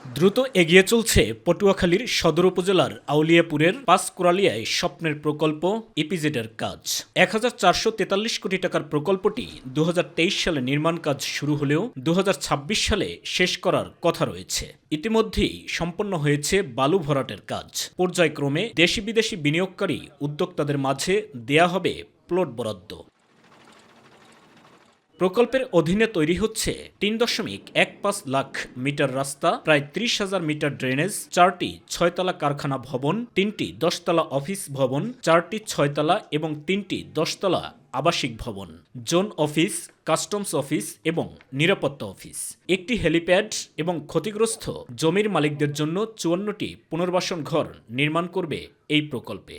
দ্রুত এগিয়ে চলছে পটুয়াখালীর সদর উপজেলার আউলিয়াপুরের পাঁচকোড়ালিয়ায় স্বপ্নের প্রকল্প ইপিজেডের কাজ। ১,৪৪৩ কোটি টাকার প্রকল্পটি ২০২৩ সালে নির্মাণ কাজ শুরু হলেও ২০২৬ সালে শেষ করার কথা রয়েছে। ইতিমধ্যেই সম্পন্ন হয়েছে বালু ভরাটের কাজ। পর্যায়ক্রমে দেশি বিদেশি বিনিয়োগকারী উদ্যোক্তাদের মাঝে দেয়া হবে প্লট বরাদ্দ। প্রকল্পের অধীনে তৈরি হচ্ছে ৩.১৫ লাখ মিটার রাস্তা, প্রায় ৩০,০০০ মিটার ড্রেনেজ, ৪টি ৬তলা কারখানা ভবন, ৩টি ১০তলা অফিস ভবন, 4টি ৬তলা এবং 3টি 10তলা আবাসিক ভবন, জোন অফিস, কাস্টমস অফিস এবং নিরাপত্তা অফিস, একটি হেলিপ্যাড এবং ক্ষতিগ্রস্ত জমির মালিকদের জন্য ৫৪টি পুনর্বাসন ঘর নির্মাণ করবে এই প্রকল্পে।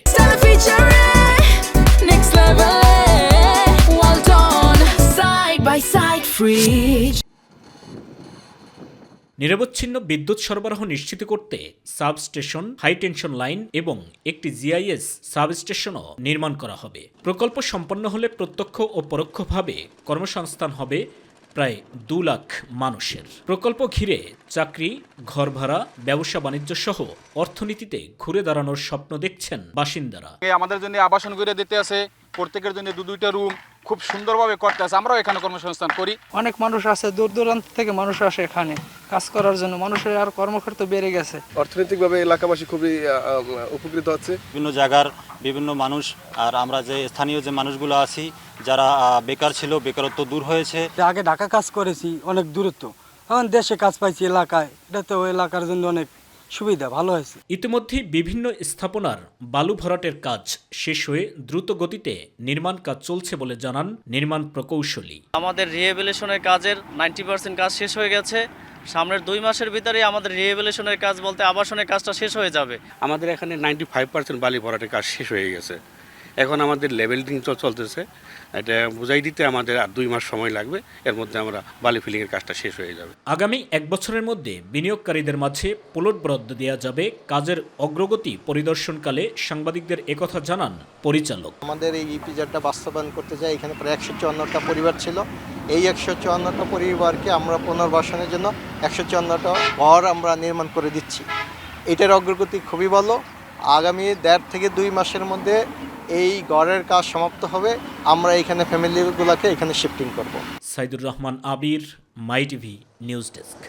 নিরবচ্ছিন্ন বিদ্যুৎ সরবরাহ নিশ্চিত করতে সাবস্টেশন, হাইটেনশন লাইন এবং একটি জিআইএস সাবস্টেশনও নির্মাণ করা হবে। প্রকল্প সম্পন্ন হলে প্রত্যক্ষ ও পরোক্ষভাবে কর্মসংস্থান হবে প্রায় ২ লাখ মানুষের। প্রকল্প ঘিরে চাকরি, ঘর ভাড়া, ব্যবসা বাণিজ্য সহ অর্থনীতিতে ঘুরে দাঁড়ানোর স্বপ্ন দেখছেন বাসিন্দারা। আমাদের জন্য আবাসন করে দিতে আছে, প্রত্যেকের জন্য ২-২টা রুম খুব সুন্দরভাবে করতে আছে। আমরাও এখানে কর্মসংস্থান করি। অনেক মানুষ আছে, দূর দূরান্ত থেকে মানুষ আসে এখানে কাজ করার জন্য। মানুষের আর কর্মক্ষেত্র বেড়ে গেছে। অর্থনৈতিকভাবে এলাকাবাসী খুবই উপকৃত হচ্ছে। বিভিন্ন জায়গার বিভিন্ন মানুষ আর আমরা যে স্থানীয় যে মানুষগুলো আছি যারা বেকার ছিল, বেকারত্ব দূর হয়েছে। আগে ঢাকা কাজ করেছি, অনেক দূরত্ব, এখন দেশে কাজ পাইছি এলাকায়, এটা তো এলাকার জন্য অনেক সুবিধা, ভালো হয়েছে। ইতিমধ্যেই বিভিন্ন স্থাপনার বালু ভরাটের কাজ শেষ হয়ে দ্রুত গতিতে নির্মাণ কাজ চলছে বলে জানান নির্মাণ প্রকৌশলী। আমাদের রিহেবিলিটেশনের কাজের 90% কাজ শেষ হয়ে গেছে। সামনের 2 মাসের ভিতরে আমাদের রিহেবিলিটেশনের কাজ বলতে আবাসনের কাজটা শেষ হয়ে যাবে। আমাদের এখানে 95% বালি ভরাটের কাজ শেষ হয়ে গেছে। এখন আমাদের লেভেলিং চলতেছে, এটা বুঝাই দিতে আমাদের আর 2 মাস সময় লাগবে। এর মধ্যে আমরা বালি ফিলিংয়ের কাজটা শেষ হয়ে যাবে। আগামী 1 বছরের মধ্যে বিনিয়োগকারীদের মাঝে প্লট বরাদ্দ দেওয়া যাবে। কাজের অগ্রগতি পরিদর্শনকালে সাংবাদিকদের একথা জানান পরিচালক। আমাদের এই ইপিজেডটা বাস্তবায়ন করতে যাই, এখানে প্রায় 154টা পরিবার ছিল। এই 154টা পরিবারকে আমরা পুনর্বাসনের জন্য 154টা ঘর আমরা নির্মাণ করে দিচ্ছি। এটার অগ্রগতি খুবই ভালো। আগামী 1.5 থেকে 2 মাসের মধ্যে এই ঘরের কাজ সমাপ্ত হবে। আমরা এখানে ফ্যামিলিগুলোকে এখানে শিফটিং করব। সাইদুর রহমান আবির, মাই টিভি নিউজ ডেস্ক।